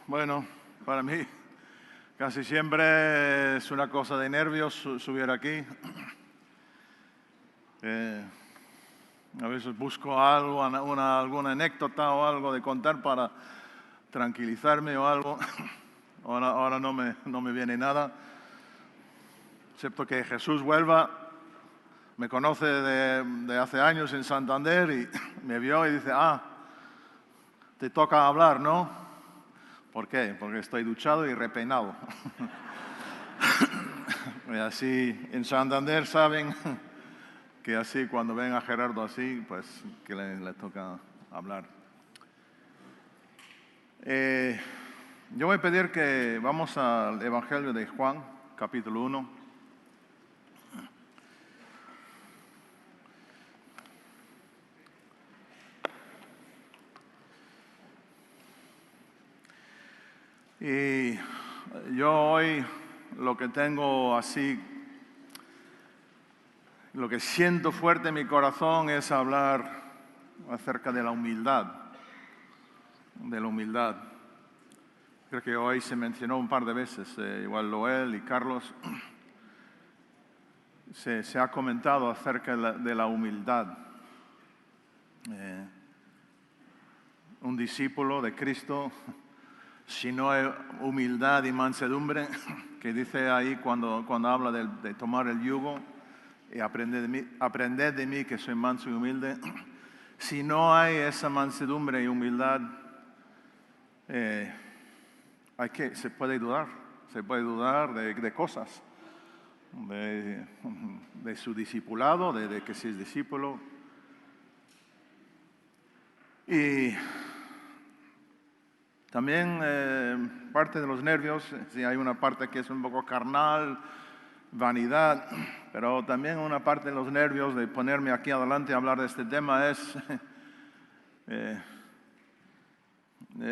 Bueno, para mí casi siempre es una cosa de nervios subir aquí. A veces busco algo, alguna anécdota o algo de contar para tranquilizarme o algo. Ahora no me viene nada, excepto que Jesús vuelva. Me conoce de hace años en Santander y me vio y dice, te toca hablar, ¿no? ¿Por qué? Porque estoy duchado y repeinado. Y así en Santander saben que así cuando ven a Gerardo así, pues que le toca hablar. Yo voy a pedir que vamos al Evangelio de Juan, capítulo 1. Y yo hoy lo que tengo así, lo que siento fuerte en mi corazón es hablar acerca de la humildad. De la humildad. Creo que hoy se mencionó un par de veces, igual Loel y Carlos, se ha comentado acerca de la humildad. Un discípulo de Cristo, si no hay humildad y mansedumbre, que dice ahí cuando habla de tomar el yugo y aprended de mí que soy manso y humilde, si no hay esa mansedumbre y humildad, se puede dudar de cosas, de su discipulado, de que si es discípulo. Y también parte de los nervios, sí, hay una parte que es un poco carnal, vanidad, pero también una parte de los nervios de ponerme aquí adelante a hablar de este tema es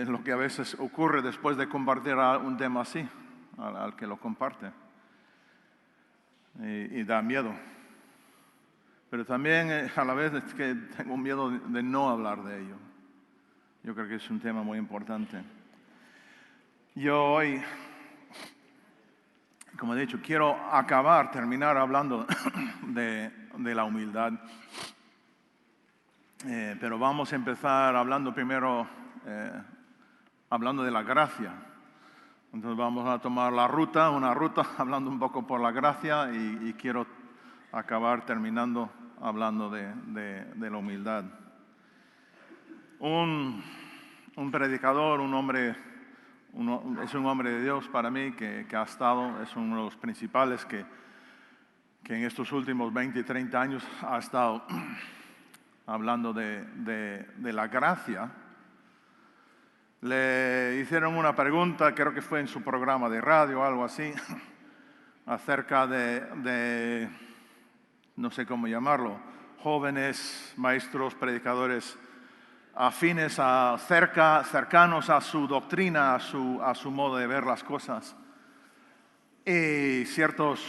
lo que a veces ocurre después de compartir un tema así, al que lo comparte. Y da miedo. Pero también a la vez es que tengo miedo de no hablar de ello. Yo creo que es un tema muy importante. Yo hoy, como he dicho, quiero terminar hablando de la humildad. Pero vamos a empezar hablando primero, hablando de la gracia. Entonces vamos a tomar una ruta hablando un poco por la gracia y quiero acabar terminando hablando de la humildad. Un predicador, es un hombre de Dios para mí que ha estado, es uno de los principales que en estos últimos 20 y 30 años ha estado hablando de la gracia. Le hicieron una pregunta, creo que fue en su programa de radio o algo así, acerca de no sé cómo llamarlo, jóvenes maestros, predicadores afines, cercanos a su doctrina, a su modo de ver las cosas. Y ciertos,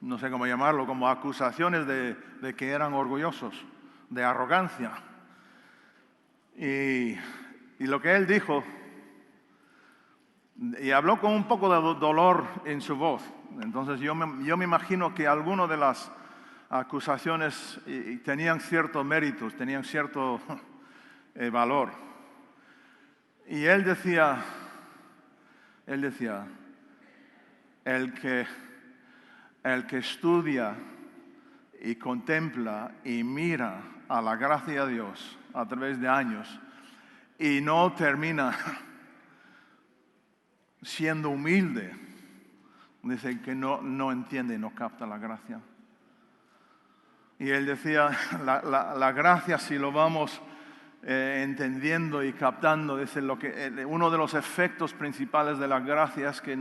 no sé cómo llamarlo, como acusaciones de que eran orgullosos, de arrogancia. Y lo que él dijo, y habló con un poco de dolor en su voz. Entonces yo me imagino que algunas de las acusaciones tenían ciertos méritos, tenían cierto valor. Y él decía, el que estudia y contempla y mira a la gracia de Dios a través de años y no termina siendo humilde, dice que no entiende y no capta la gracia. Y él decía, la gracia, si lo vamos entendiendo y captando, dice uno de los efectos principales de la gracia es que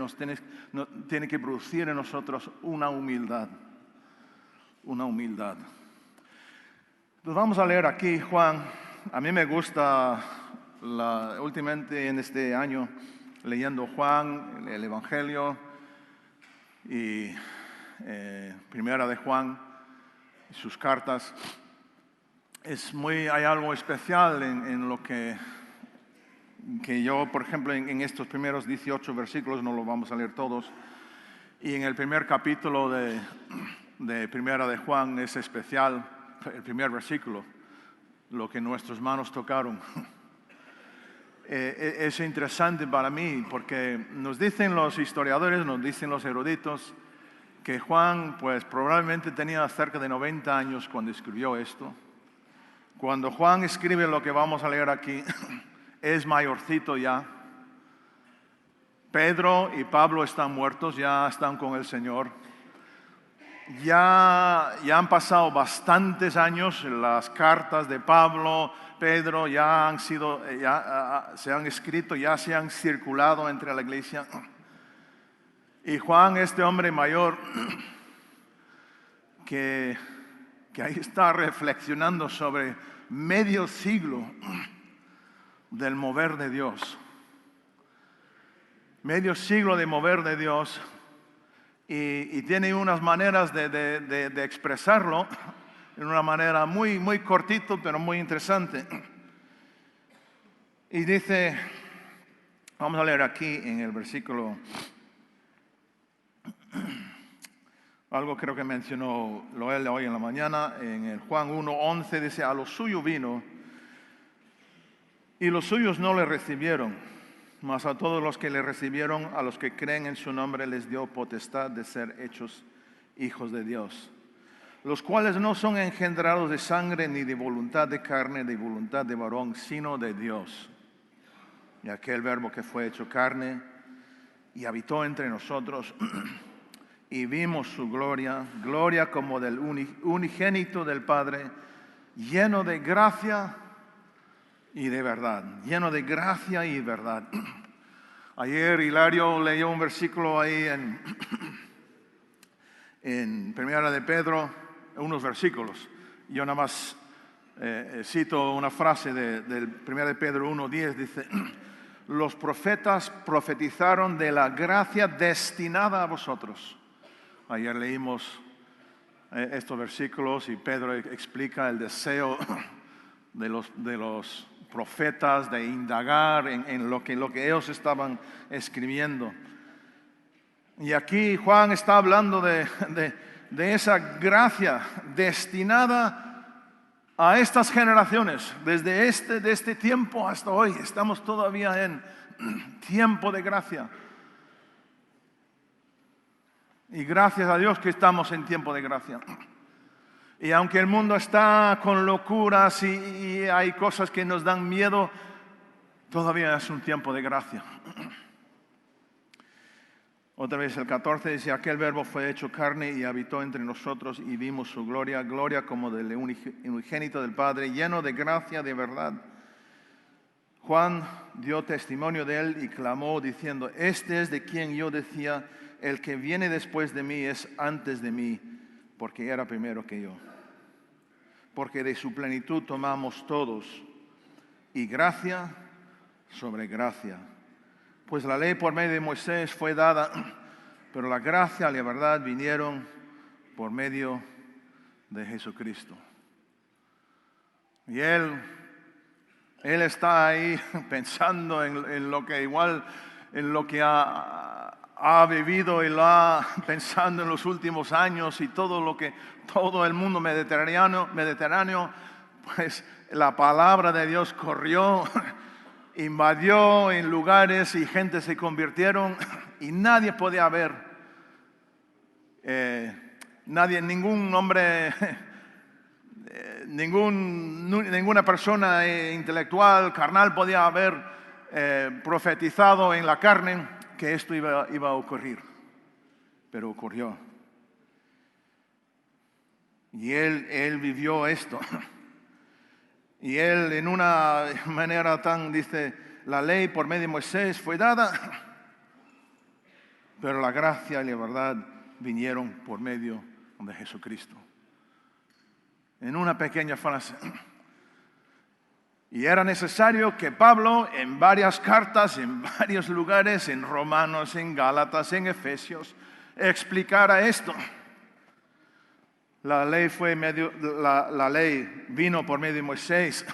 tiene que producir en nosotros una humildad. Una humildad. Entonces vamos a leer aquí Juan. A mí me gusta últimamente en este año leyendo Juan, el Evangelio y Primera de Juan, sus cartas. Hay algo especial en lo que que yo, por ejemplo, en estos primeros 18 versículos, no los vamos a leer todos, y en el primer capítulo de Primera de Juan es especial, el primer versículo, lo que nuestras manos tocaron. Es interesante para mí porque nos dicen los historiadores, nos dicen los eruditos, que Juan pues probablemente tenía cerca de 90 años cuando escribió esto. Cuando Juan escribe lo que vamos a leer aquí, es mayorcito ya. Pedro y Pablo están muertos, ya están con el Señor. Ya han pasado bastantes años, las cartas de Pablo, Pedro ya se han escrito, ya se han circulado entre la iglesia. Y Juan, este hombre mayor, que ahí está reflexionando sobre medio siglo del mover de Dios. Medio siglo de mover de Dios. Y tiene unas maneras de expresarlo, en una manera muy, muy cortito, pero muy interesante. Y dice, vamos a leer aquí en el versículo, algo creo que mencionó Loel hoy en la mañana, en el Juan 1:11, dice, a lo suyo vino, y los suyos no le recibieron. Mas a todos los que le recibieron, a los que creen en su nombre, les dio potestad de ser hechos hijos de Dios, los cuales no son engendrados de sangre, ni de voluntad de carne, de voluntad de varón, sino de Dios. Y aquel verbo que fue hecho carne y habitó entre nosotros, y vimos su gloria, gloria como del unigénito del Padre, lleno de gracia y de verdad, lleno de gracia y verdad. Ayer Hilario leyó un versículo ahí en Primera de Pedro, unos versículos. Yo nada más cito una frase del Primera de Pedro 1:10, dice, los profetas profetizaron de la gracia destinada a vosotros. Ayer leímos estos versículos y Pedro explica el deseo de los profetas de indagar en lo que ellos estaban escribiendo. Y aquí Juan está hablando de esa gracia destinada a estas generaciones. Desde este tiempo hasta hoy estamos todavía en tiempo de gracia. Y gracias a Dios que estamos en tiempo de gracia. Y aunque el mundo está con locuras y hay cosas que nos dan miedo, todavía es un tiempo de gracia. Otra vez el 14 dice, aquel verbo fue hecho carne y habitó entre nosotros y vimos su gloria, gloria como del unigénito del Padre, lleno de gracia, de verdad. Juan dio testimonio de él y clamó diciendo, este es de quien yo decía, el que viene después de mí es antes de mí, porque era primero que yo. Porque de su plenitud tomamos todos, y gracia sobre gracia. Pues la ley por medio de Moisés fue dada, pero la gracia y la verdad vinieron por medio de Jesucristo. Y él está ahí pensando en lo que igual, en lo que ha vivido y lo ha pensando en los últimos años y todo el mundo mediterráneo, pues la palabra de Dios corrió, invadió en lugares y gente se convirtieron y nadie podía ver, ningún hombre, ninguna persona intelectual, carnal podía haber profetizado en la carne que esto iba a ocurrir, pero ocurrió. Y él vivió esto. Y él en una manera dice, la ley por medio de Moisés fue dada, pero la gracia y la verdad vinieron por medio de Jesucristo. En una pequeña frase. Y era necesario que Pablo en varias cartas, en varios lugares, en Romanos, en Gálatas, en Efesios, explicara esto. La ley vino por medio de Moisés,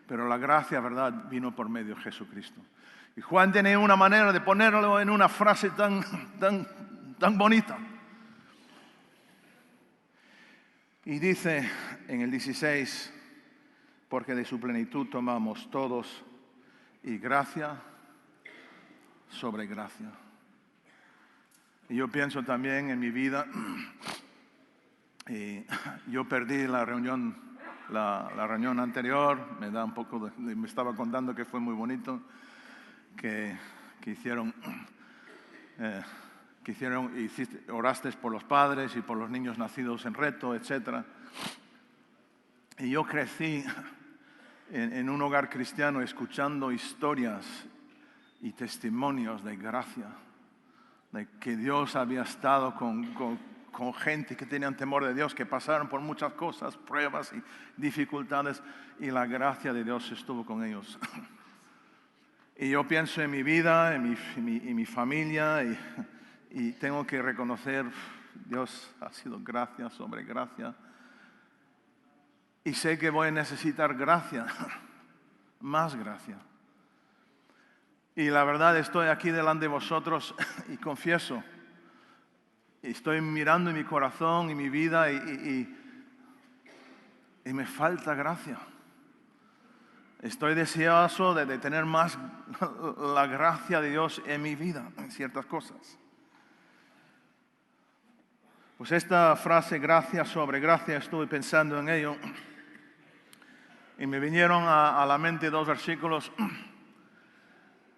pero la gracia, ¿verdad?, vino por medio de Jesucristo. Y Juan tiene una manera de ponerlo en una frase tan bonita. Y dice en el 16, porque de su plenitud tomamos todos, y gracia sobre gracia. Y yo pienso también en mi vida, y yo perdí la reunión anterior, me estaba contando que fue muy bonito, que oraste por los padres y por los niños nacidos en reto, etc. Y yo crecí en un hogar cristiano escuchando historias y testimonios de gracia, de que Dios había estado con gente que tenían temor de Dios, que pasaron por muchas cosas, pruebas y dificultades, y la gracia de Dios estuvo con ellos. Y yo pienso en mi vida, en mi familia, y tengo que reconocer, Dios ha sido gracia sobre gracia. Y sé que voy a necesitar gracia, más gracia. Y la verdad, estoy aquí delante de vosotros y confieso, estoy mirando en mi corazón y mi vida y me falta gracia. Estoy deseoso de tener más la gracia de Dios en mi vida, en ciertas cosas. Pues esta frase, gracia sobre gracia, estuve pensando en ello y me vinieron a la mente dos versículos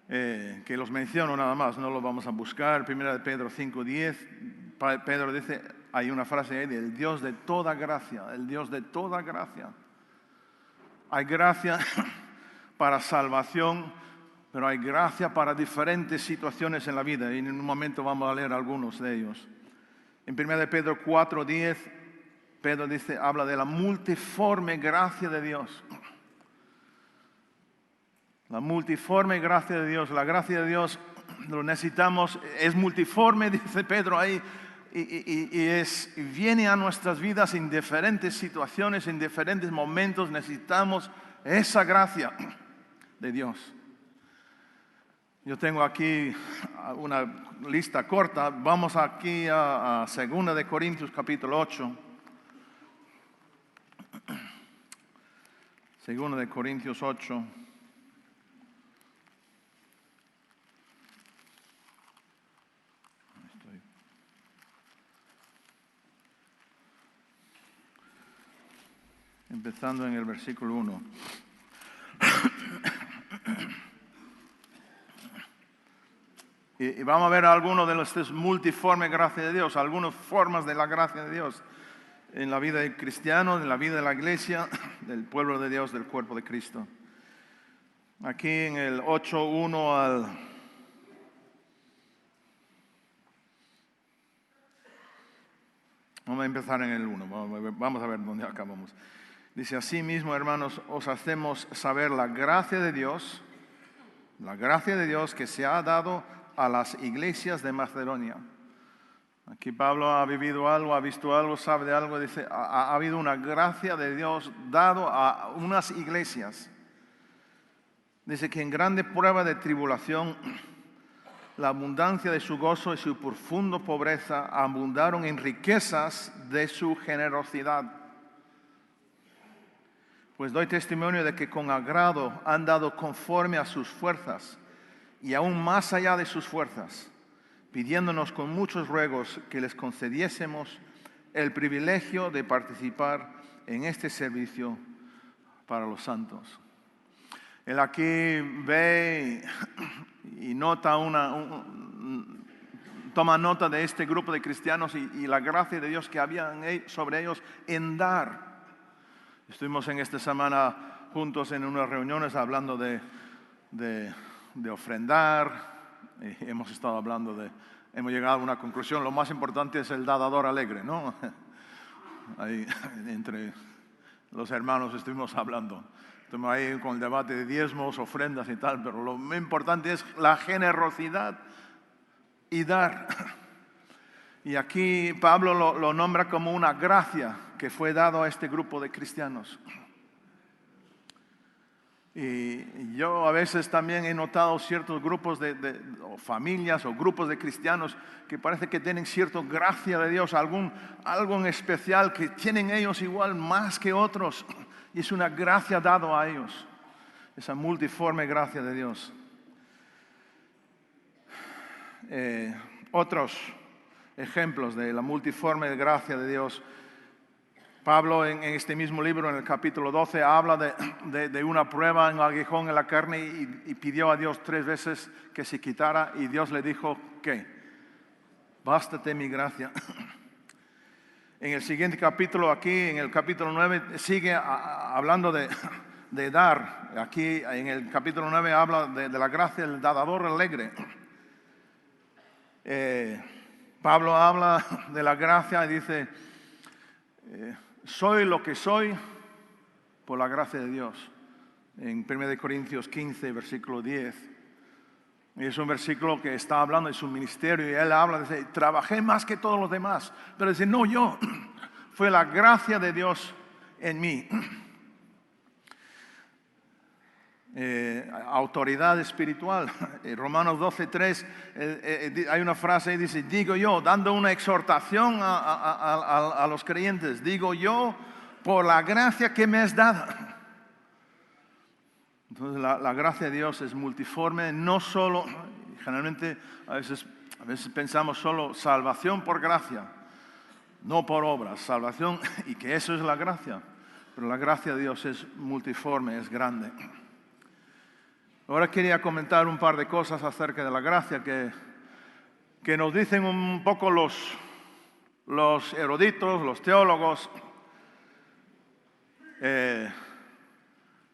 que los menciono nada más, no los vamos a buscar. Primera de Pedro 5:10, Pedro dice, hay una frase ahí del Dios de toda gracia, el Dios de toda gracia. Hay gracia para salvación, pero hay gracia para diferentes situaciones en la vida. Y en un momento vamos a leer algunos de ellos. En 1 Pedro 4:10, Pedro dice, habla de la multiforme gracia de Dios. La multiforme gracia de Dios. La gracia de Dios lo necesitamos, es multiforme, dice Pedro ahí. Y viene a nuestras vidas en diferentes situaciones, en diferentes momentos. Necesitamos esa gracia de Dios. Yo tengo aquí una lista corta. Vamos aquí a 2 de Corintios capítulo 8. 2 de Corintios 8. Empezando en el versículo 1. Y vamos a ver algunos de los multiformes gracia de Dios, algunas formas de la gracia de Dios en la vida del cristiano, en la vida de la iglesia, del pueblo de Dios, del cuerpo de Cristo. Aquí en el 8:1 al... Vamos a empezar en el 1, vamos a ver dónde acabamos. Dice, así mismo, hermanos, os hacemos saber la gracia de Dios que se ha dado a las iglesias de Macedonia. Aquí Pablo ha vivido algo, ha visto algo, sabe de algo. Dice, ha habido una gracia de Dios dado a unas iglesias. Dice que en grande prueba de tribulación, la abundancia de su gozo y su profunda pobreza abundaron en riquezas de su generosidad. Pues doy testimonio de que con agrado han dado conforme a sus fuerzas y aún más allá de sus fuerzas, pidiéndonos con muchos ruegos que les concediésemos el privilegio de participar en este servicio para los santos. Él aquí ve y nota toma nota de este grupo de cristianos y la gracia de Dios que había sobre ellos en dar. Estuvimos en esta semana juntos en unas reuniones hablando de ofrendar. Hemos estado hablando hemos llegado a una conclusión. Lo más importante es el dador alegre, ¿no? Ahí, entre los hermanos estuvimos hablando. Estuvimos ahí con el debate de diezmos, ofrendas y tal, pero lo más importante es la generosidad y dar. Y aquí Pablo lo nombra como una gracia que fue dado a este grupo de cristianos. Y yo a veces también he notado ciertos grupos o familias o grupos de cristianos que parece que tienen cierta gracia de Dios, algo en especial que tienen ellos igual más que otros. Y es una gracia dada a ellos, esa multiforme gracia de Dios. Otros ejemplos de la multiforme gracia de Dios. Pablo en este mismo libro, en el capítulo 12, habla de una prueba en el aguijón en la carne y pidió a Dios 3 veces que se quitara, y Dios le dijo, ¿qué? Bástate mi gracia. En el siguiente capítulo, aquí en el capítulo 9, sigue hablando de dar. Aquí en el capítulo 9 habla de la gracia del dador alegre. Pablo habla de la gracia y dice, soy lo que soy por la gracia de Dios. En 1 Corintios 15, versículo 10. Y es un versículo que está hablando de su ministerio y él habla, dice, trabajé más que todos los demás. Pero dice, no yo, fue la gracia de Dios en mí. Autoridad espiritual. En Romanos 12:3 hay una frase y dice, digo yo, dando una exhortación a los creyentes, digo yo, por la gracia que me es dada. Entonces la gracia de Dios es multiforme, no solo, generalmente a veces pensamos solo salvación por gracia, no por obras, salvación, y que eso es la gracia, pero la gracia de Dios es multiforme, es grande. Ahora quería comentar un par de cosas acerca de la gracia que nos dicen un poco los eruditos, los teólogos,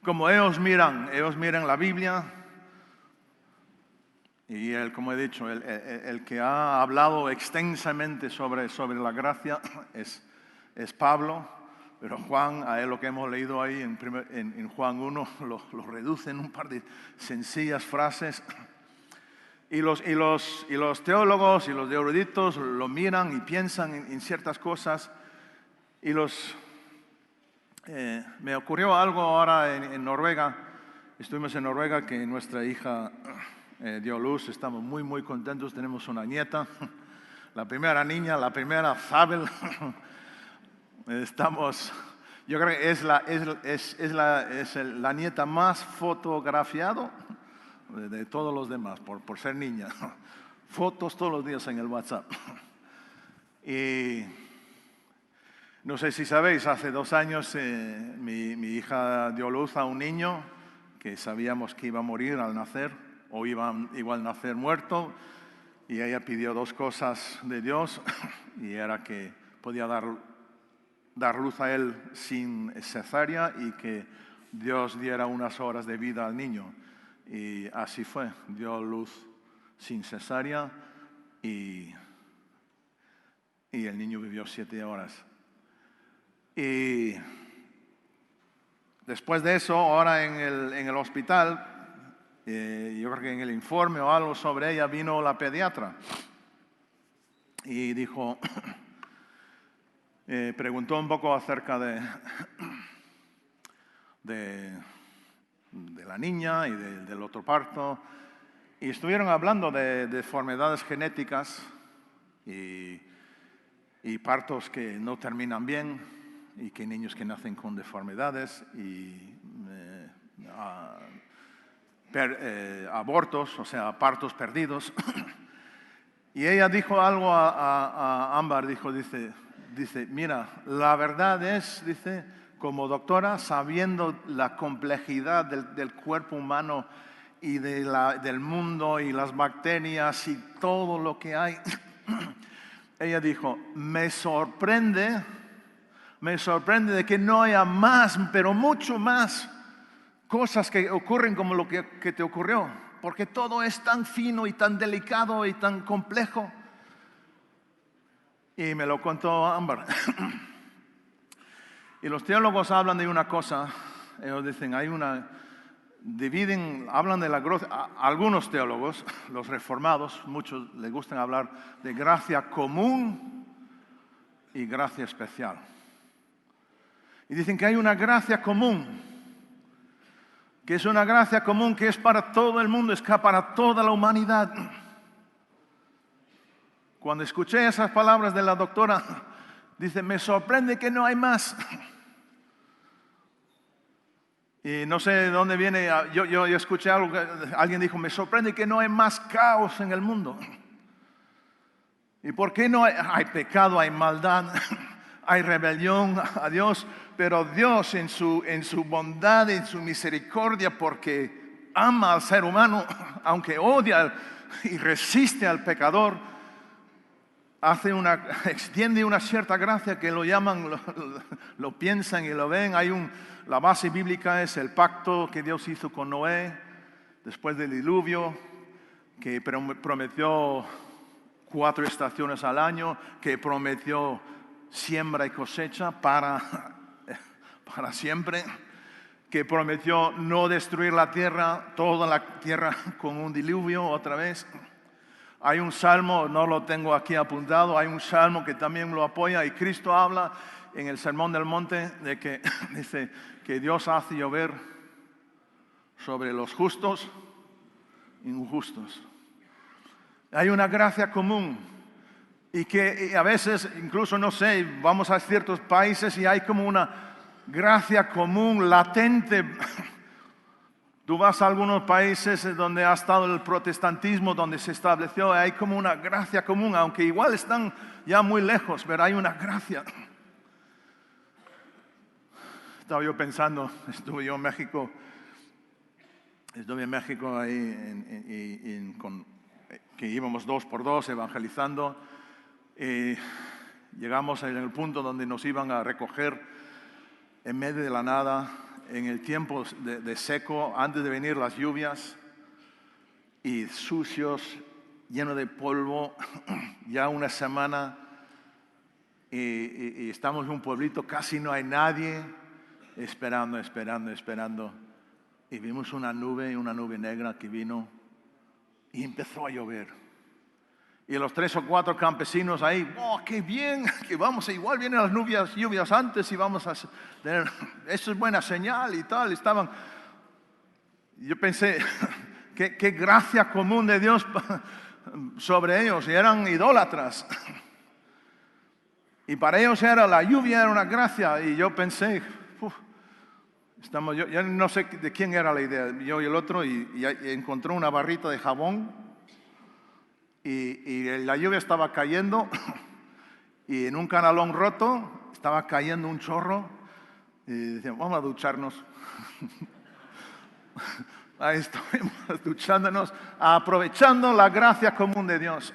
como ellos miran la Biblia, y él, como he dicho, el que ha hablado extensamente sobre la gracia es Pablo. Pero Juan, a él lo que hemos leído ahí en Juan 1, lo reduce en un par de sencillas frases. Y los teólogos y los eruditos lo miran y piensan en ciertas cosas. Y me ocurrió algo ahora en Noruega. Estuvimos en Noruega, que nuestra hija dio luz. Estamos muy, muy contentos. Tenemos una nieta. La primera niña, la primera Fabel. Yo creo que es la nieta más fotografiada de todos los demás, por ser niña. Fotos todos los días en el WhatsApp. Y no sé si sabéis, hace 2 años mi hija dio luz a un niño que sabíamos que iba a morir al nacer, o iba igual a nacer muerto, y ella pidió 2 cosas de Dios, y era que podía dar luz a él sin cesárea y que Dios diera unas horas de vida al niño. Y así fue, dio luz sin cesárea y el niño vivió 7 horas. Y después de eso, ahora en el hospital, yo creo que en el informe o algo sobre ella vino la pediatra y dijo... preguntó un poco acerca de la niña y del otro parto, y estuvieron hablando de deformidades genéticas y partos que no terminan bien, y que niños que nacen con deformidades y abortos, o sea, partos perdidos. Y ella dijo algo a Ámbar, dice, mira, la verdad es, dice, como doctora, sabiendo la complejidad del cuerpo humano y del mundo y las bacterias y todo lo que hay, ella dijo, me sorprende de que no haya más, pero mucho más cosas que ocurren como lo que te ocurrió, porque todo es tan fino y tan delicado y tan complejo. Y me lo contó Ámbar. Y los teólogos hablan de una cosa, ellos dicen, hablan de la gracia, algunos teólogos, los reformados, muchos les gustan hablar de gracia común y gracia especial. Y dicen que hay una gracia común. que es una gracia común, que es para todo el mundo, es para toda la humanidad. Cuando escuché esas palabras de la doctora, dice, me sorprende que no hay más. Y no sé de dónde viene, yo escuché algo, alguien dijo, me sorprende que no hay más caos en el mundo. ¿Y por qué no hay pecado, hay maldad, hay rebelión a Dios? Pero Dios en su bondad, en su misericordia, porque ama al ser humano, aunque odia y resiste al pecador, extiende una cierta gracia que lo llaman, lo piensan y lo ven. La base bíblica es el pacto que Dios hizo con Noé después del diluvio, que prometió 4 estaciones al año, que prometió siembra y cosecha para siempre, que prometió no destruir la tierra, toda la tierra con un diluvio otra vez. Hay un salmo, no lo tengo aquí apuntado, hay un salmo que también lo apoya, y Cristo habla en el Sermón del Monte de que dice que Dios hace llover sobre los justos e injustos. Hay una gracia común y que a veces, incluso no sé, vamos a ciertos países y hay como una gracia común latente. Tú vas a algunos países donde ha estado el protestantismo, donde se estableció, hay como una gracia común, aunque igual están ya muy lejos, pero hay una gracia. Estaba yo pensando, estuve en México ahí que íbamos 2 por 2 evangelizando. Llegamos en el punto donde nos iban a recoger en medio de la nada, en el tiempo de seco, antes de venir las lluvias, y sucios, llenos de polvo, ya una semana, y estamos en un pueblito, casi no hay nadie, esperando, y vimos una nube negra que vino, y empezó a llover. Y los 3 o 4 campesinos ahí, ¡oh, qué bien! Que igual vienen las lluvias antes y vamos a tener, eso es buena señal y tal. Yo pensé, qué gracia común de Dios sobre ellos, y eran idólatras. Y para ellos la lluvia era una gracia, y yo pensé, yo no sé de quién era la idea, yo y el otro, y encontró una barrita de jabón. Y la lluvia estaba cayendo y en un canalón roto estaba cayendo un chorro, y decíamos, vamos a ducharnos. Ahí estuvimos duchándonos, aprovechando la gracia común de Dios.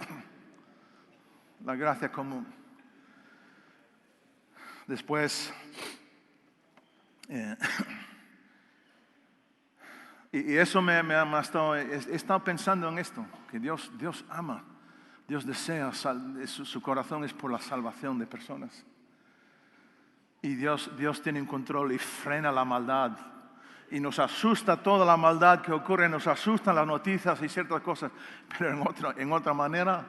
La gracia común. Después, y eso me ha estado, he estado pensando en esto, que Dios ama, Dios desea, su corazón es por la salvación de personas. Y Dios tiene un control y frena la maldad. Y nos asusta toda la maldad que ocurre, nos asustan las noticias y ciertas cosas. Pero en otra manera,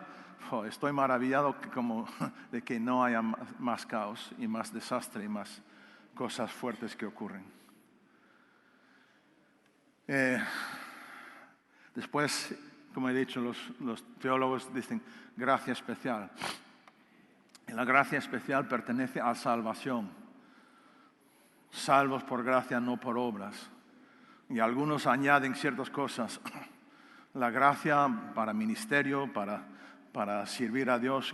estoy maravillado de que no haya más caos y más desastre y más cosas fuertes que ocurren. Después, como he dicho, los teólogos dicen gracia especial. Y la gracia especial pertenece a salvación. Salvos por gracia, no por obras. Y algunos añaden ciertas cosas. La gracia para ministerio, para servir a Dios.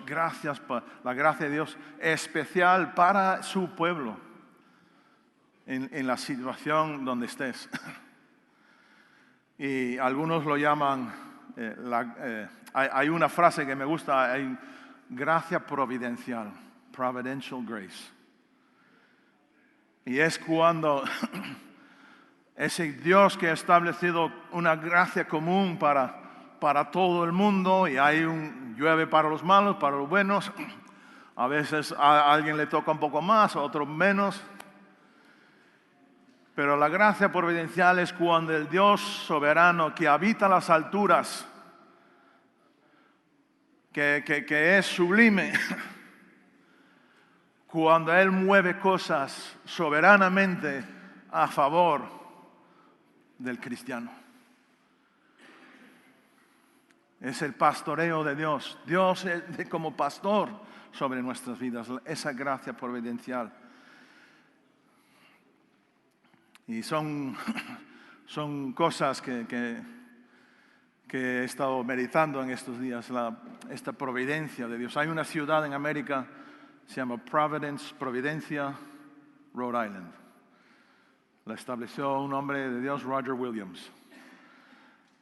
La gracia de Dios especial para su pueblo. En la situación donde estés. Y algunos lo llaman, hay una frase que me gusta, hay gracia providencial, providential grace. Y es cuando ese Dios que ha establecido una gracia común para todo el mundo, y llueve para los malos, para los buenos, a veces a alguien le toca un poco más, a otro menos. Pero la gracia providencial es cuando el Dios soberano que habita las alturas, que es sublime, cuando Él mueve cosas soberanamente a favor del cristiano. Es el pastoreo de Dios. Dios es como pastor sobre nuestras vidas, esa gracia providencial. Y son cosas que he estado meditando en estos días, esta providencia de Dios. Hay una ciudad en América, se llama Providencia, Rhode Island. La estableció un hombre de Dios, Roger Williams.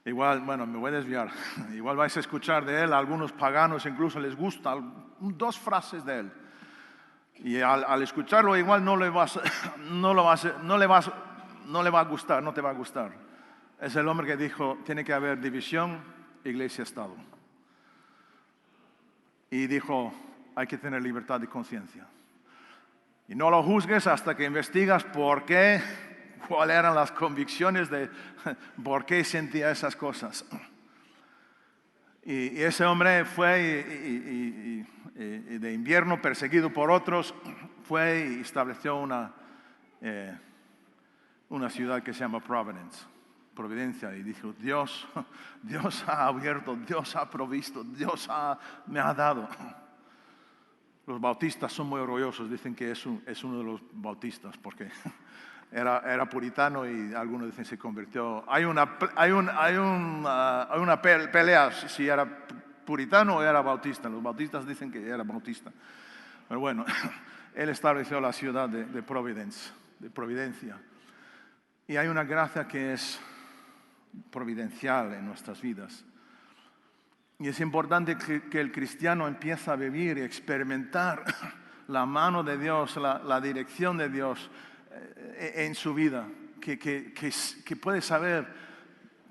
Igual, bueno, me voy a desviar. Igual vais a escuchar de él, a algunos paganos incluso les gustan 2 frases de él. Y al escucharlo igual no le va a gustar, no te va a gustar. Es el hombre que dijo, tiene que haber división, iglesia-estado. Y dijo, hay que tener libertad de conciencia. Y no lo juzgues hasta que investigas por qué, cuáles eran las convicciones de por qué sentía esas cosas. Y ese hombre fue y de invierno, perseguido por otros, fue y estableció una ciudad que se llama Providencia, y dijo, Dios ha abierto, Dios ha provisto, me ha dado. Los bautistas son muy orgullosos, dicen que es uno de los bautistas, porque era puritano y algunos dicen se convirtió. Hay una pelea si era puritano o era bautista. Los bautistas dicen que era bautista. Pero bueno, él estableció la ciudad de Providencia. Y hay una gracia que es providencial en nuestras vidas. Y es importante que el cristiano empiece a vivir y experimentar la mano de Dios, la dirección de Dios en su vida. Que puede saber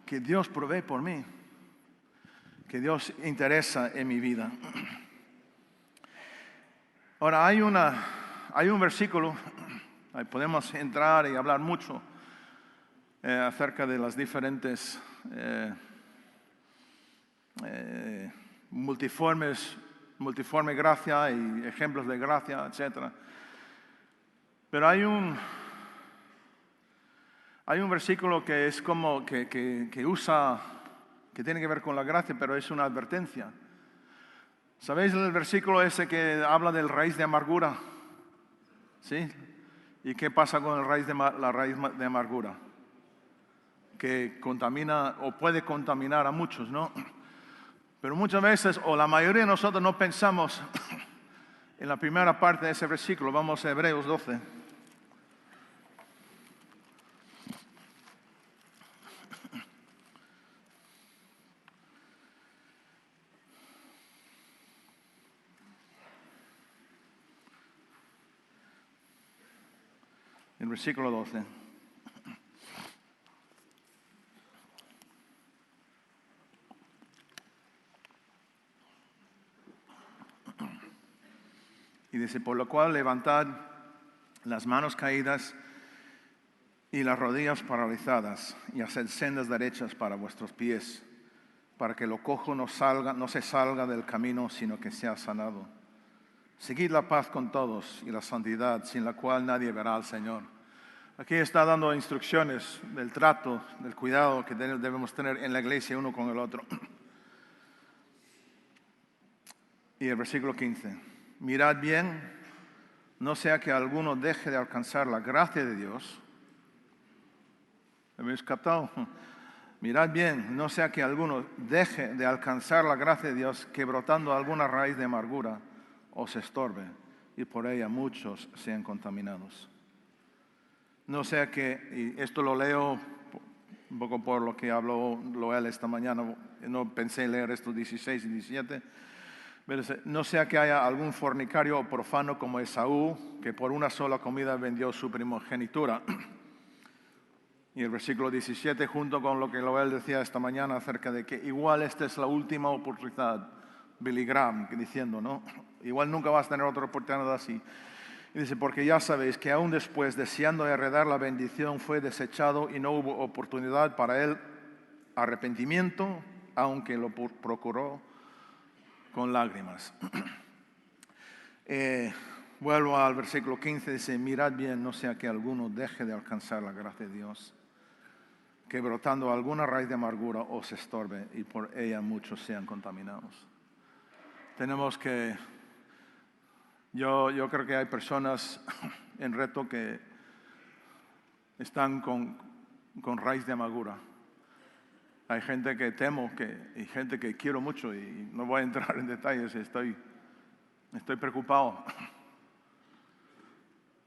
que Dios provee por mí, que Dios interesa en mi vida. Ahora, hay un versículo, podemos entrar y hablar mucho acerca de las diferentes multiforme gracia y ejemplos de gracia, etc. Pero hay un versículo que es como que tiene que ver con la gracia, pero es una advertencia. ¿Sabéis el versículo ese que habla del raíz de amargura? ¿Sí? ¿Y qué pasa con la raíz de amargura? Que contamina o puede contaminar a muchos, ¿no? Pero muchas veces, o la mayoría de nosotros no pensamos en la primera parte de ese versículo. Vamos a Hebreos 12. El versículo 12. Y dice, por lo cual levantad las manos caídas y las rodillas paralizadas, y haced sendas derechas para vuestros pies, para que lo cojo no se salga del camino, sino que sea sanado. Seguid la paz con todos y la santidad, sin la cual nadie verá al Señor. Aquí está dando instrucciones del trato, del cuidado que debemos tener en la iglesia uno con el otro. Y el versículo 15. Mirad bien, no sea que alguno deje de alcanzar la gracia de Dios. ¿Habéis captado? Mirad bien, no sea que alguno deje de alcanzar la gracia de Dios, que brotando alguna raíz de amargura os estorbe, y por ella muchos sean contaminados. No sea que, y esto lo leo un poco por lo que habló Loel esta mañana, no pensé leer estos 16 y 17, pero no sea que haya algún fornicario o profano como Esaú, que por una sola comida vendió su primogenitura. Y el versículo 17, junto con lo que Loel decía esta mañana acerca de que igual esta es la última oportunidad, Billy Graham diciendo, ¿no? Igual nunca vas a tener otra oportunidad así. Y dice, porque ya sabéis que aún después, deseando heredar la bendición, fue desechado y no hubo oportunidad para él arrepentimiento, aunque lo procuró con lágrimas. Vuelvo al versículo 15, dice, mirad bien, no sea que alguno deje de alcanzar la gracia de Dios, que brotando alguna raíz de amargura os estorbe y por ella muchos sean contaminados. Tenemos que, yo creo que hay personas en Reto que están con raíz de amargura. Hay gente que temo y gente que quiero mucho y no voy a entrar en detalles, estoy preocupado.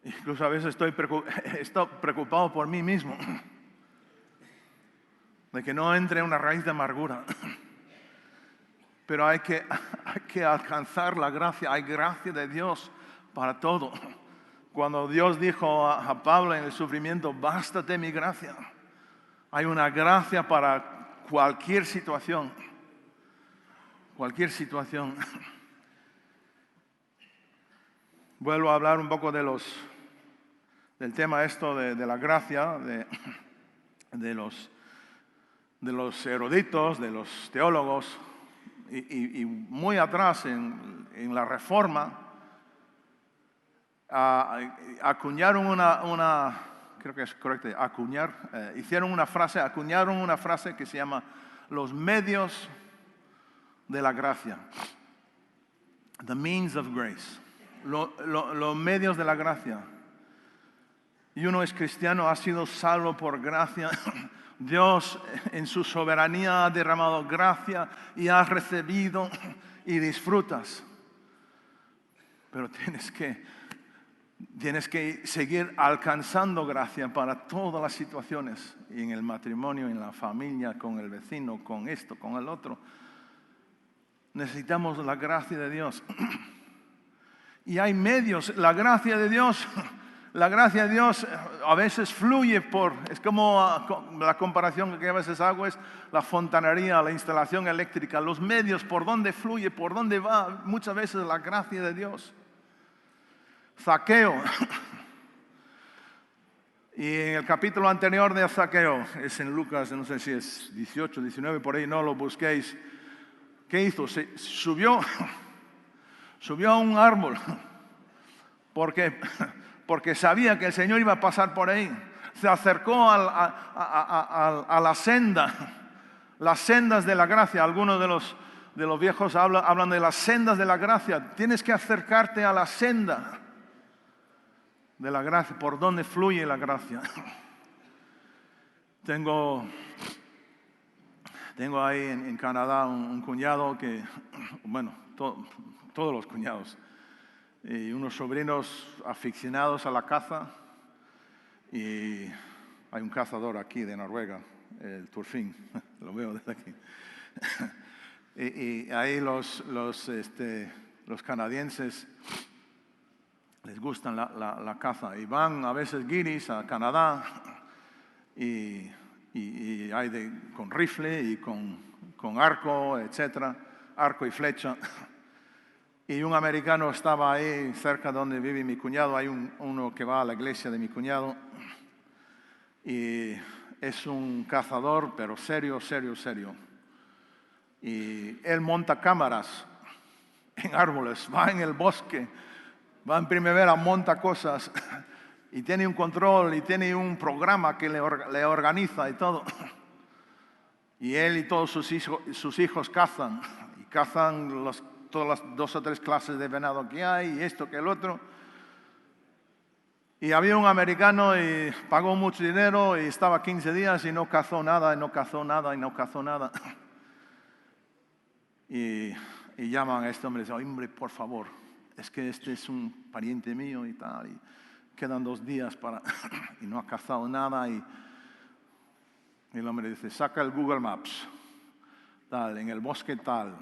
Incluso a veces estoy preocupado por mí mismo, de que no entre una raíz de amargura. Pero hay que alcanzar la gracia, hay gracia de Dios para todo. Cuando Dios dijo a Pablo en el sufrimiento, bástate mi gracia, hay una gracia para cualquier situación. Cualquier situación. Vuelvo a hablar un poco del tema esto de la gracia, de los eruditos, de los teólogos, y muy atrás en la Reforma, acuñaron creo que es correcto, acuñaron una frase que se llama los medios de la gracia. The means of grace. Los medios de la gracia. Y uno es cristiano, ha sido salvo por gracia. Dios en su soberanía ha derramado gracia y has recibido y disfrutas. Pero tienes que seguir alcanzando gracia para todas las situaciones. Y en el matrimonio, en la familia, con el vecino, con esto, con el otro. Necesitamos la gracia de Dios. Y hay medios, la gracia de Dios a veces fluye es como la comparación que a veces hago es la fontanería, la instalación eléctrica, los medios por donde fluye, por donde va, muchas veces la gracia de Dios. Zaqueo. Y en el capítulo anterior de Zaqueo, es en Lucas, no sé si es 18, 19, por ahí, no lo busquéis. ¿Qué hizo? Subió a un árbol porque sabía que el Señor iba a pasar por ahí. Se acercó a la senda, las sendas de la gracia. Algunos de los viejos hablan de las sendas de la gracia. Tienes que acercarte a la senda de la gracia, por donde fluye la gracia. Tengo ahí en Canadá un cuñado que, bueno, todos los cuñados, y unos sobrinos aficionados a la caza, y hay un cazador aquí de Noruega, el Turfing, lo veo desde aquí. y ahí los canadienses les gustan la caza y van a veces guiris a Canadá y hay con rifle y con arco, etcétera, arco y flecha. Y un americano estaba ahí cerca donde vive mi cuñado. Hay uno que va a la iglesia de mi cuñado. Y es un cazador, pero serio. Y él monta cámaras en árboles, va en el bosque, va en primavera, monta cosas. Y tiene un control y tiene un programa que le organiza y todo. Y él y todos sus hijos cazan. Y cazan todas las 2 o 3 clases de venado que hay, y esto que el otro. Y había un americano y pagó mucho dinero y estaba 15 días y no cazó nada. Y llaman a este hombre y dicen, hombre, por favor, es que este es un pariente mío y tal. Y quedan 2 días y no ha cazado nada. Y el hombre dice, saca el Google Maps, tal, en el bosque tal.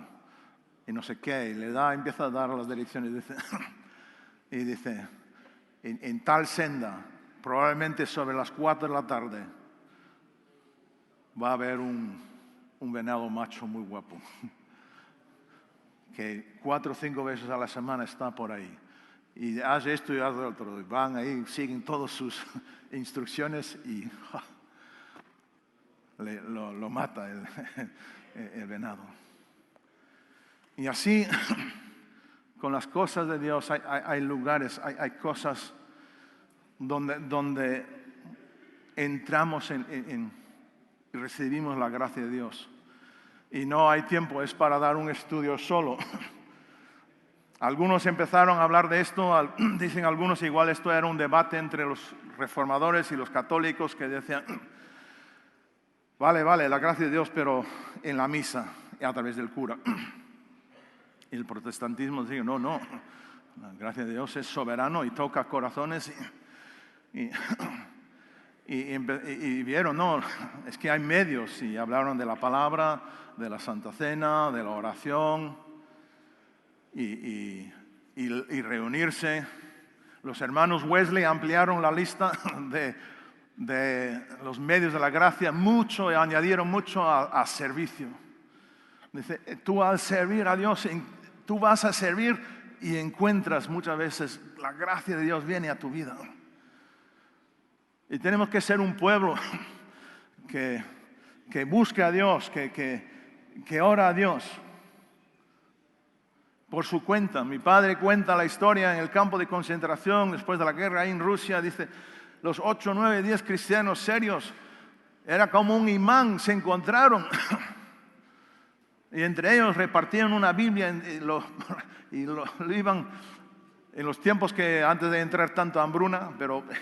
Y no sé qué, y empieza a dar las direcciones, y dice, en tal senda, probablemente sobre las 4 de la tarde, va a haber un venado macho muy guapo, que 4 o 5 veces a la semana está por ahí, y haz esto y haz lo otro, y van ahí, siguen todas sus instrucciones, y lo mata el venado. Y así, con las cosas de Dios, hay lugares, hay cosas donde entramos y recibimos la gracia de Dios. Y no hay tiempo, es para dar un estudio solo. Algunos empezaron a hablar de esto, dicen algunos, igual esto era un debate entre los reformadores y los católicos que decían, vale, la gracia de Dios, pero en la misa y a través del cura. Y el protestantismo dice, no, la gracia de Dios es soberano y toca corazones y vieron, no, es que hay medios, y hablaron de la palabra, de la Santa Cena, de la oración, y reunirse. Los hermanos Wesley ampliaron la lista de los medios de la gracia mucho, y añadieron mucho a servicio. Dice, tú al servir a Dios, tú vas a servir y encuentras muchas veces la gracia de Dios viene a tu vida. Y tenemos que ser un pueblo que busque a Dios, que ora a Dios por su cuenta. Mi padre cuenta la historia en el campo de concentración después de la guerra ahí en Rusia. Dice, los 8, 9, 10 cristianos serios, era como un imán, se encontraron. Y entre ellos repartían una Biblia y lo iban en los tiempos que antes de entrar tanto hambruna,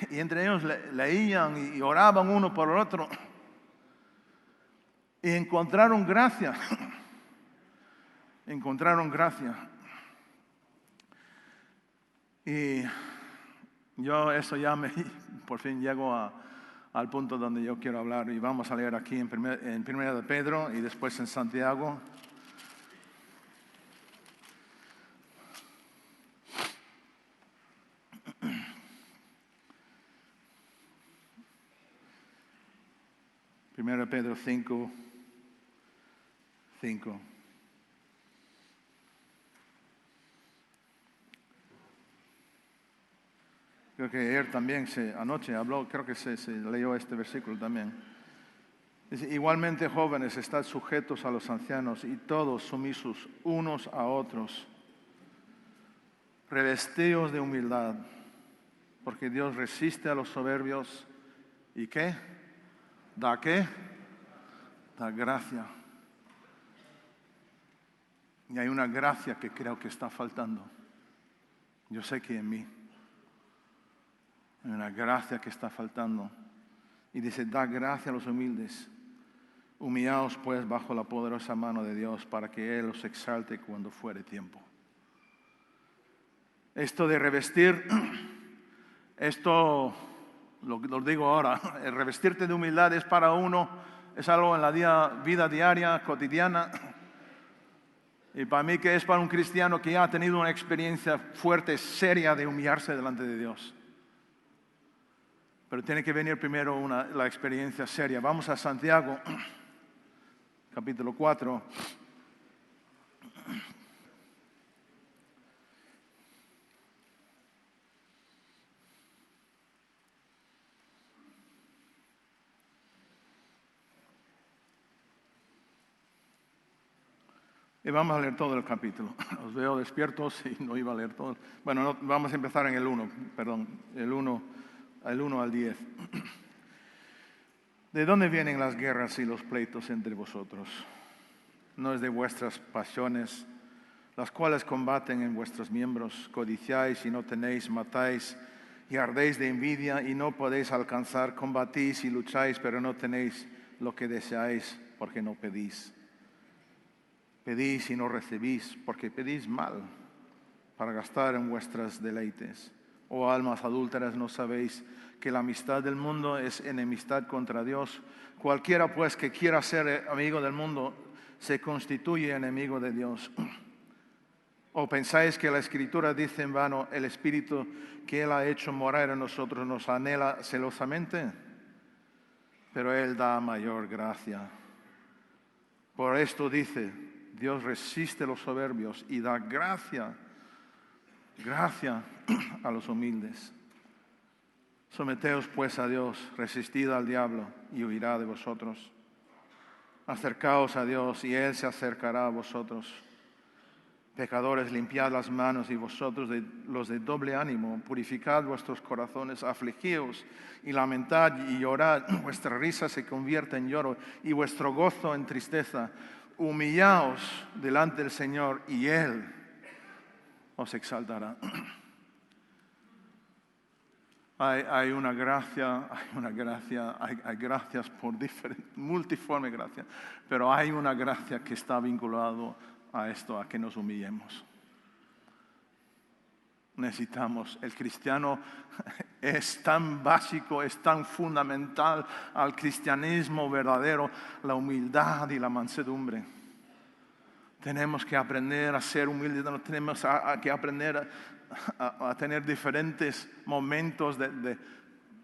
y entre ellos leían y oraban uno por el otro. Y encontraron gracia. Encontraron gracia. Y yo por fin llego al punto donde yo quiero hablar. Y vamos a leer aquí en Primera de Pedro y después en Santiago. Primera de Pedro 5. Creo que ayer también, anoche habló, creo que se leyó este versículo también. Dice, igualmente jóvenes, estad sujetos a los ancianos y todos sumisos unos a otros, revestidos de humildad, porque Dios resiste a los soberbios. ¿Y qué? ¿Da qué? Da gracia. Y hay una gracia que creo que está faltando. Yo sé que en mí hay una gracia que está faltando. Y dice, da gracia a los humildes. Humillaos pues bajo la poderosa mano de Dios para que Él os exalte cuando fuere tiempo. Esto de revestir, esto lo digo ahora, el revestirte de humildad es para uno, es algo en la vida diaria, cotidiana. Y para mí que es para un cristiano que ya ha tenido una experiencia fuerte, seria de humillarse delante de Dios. Pero tiene que venir primero la experiencia seria. Vamos a Santiago, capítulo 4. Y vamos a leer todo el capítulo. Os veo despiertos y no iba a leer todo. Bueno, vamos a empezar en el 1, el 1 al 10. ¿De dónde vienen las guerras y los pleitos entre vosotros? ¿No es de vuestras pasiones, las cuales combaten en vuestros miembros? Codiciáis y no tenéis, matáis y ardéis de envidia y no podéis alcanzar, combatís y lucháis, pero no tenéis lo que deseáis porque no pedís. Pedís y no recibís, porque pedís mal, para gastar en vuestros deleites. Oh almas adúlteras, ¿no sabéis que la amistad del mundo es enemistad contra Dios? Cualquiera pues que quiera ser amigo del mundo, se constituye enemigo de Dios. ¿O pensáis que la Escritura dice en vano, el Espíritu que Él ha hecho morar en nosotros nos anhela celosamente? Pero Él da mayor gracia. Por esto dice, Dios resiste a los soberbios y da gracia a los humildes. Someteos pues a Dios, resistid al diablo y huirá de vosotros. Acercaos a Dios y Él se acercará a vosotros. Pecadores, limpiad las manos, y vosotros los de doble ánimo, purificad vuestros corazones, afligíos y lamentad y llorad. Vuestra risa se convierte en lloro y vuestro gozo en tristeza. Humillaos delante del Señor y Él os exaltará. Hay gracias por multiforme gracia, pero hay una gracia que está vinculado a esto, a que nos humillemos. Necesitamos, el cristiano es tan básico, es tan fundamental al cristianismo verdadero, la humildad y la mansedumbre. Tenemos que aprender a ser humildes, tenemos que aprender a tener diferentes momentos.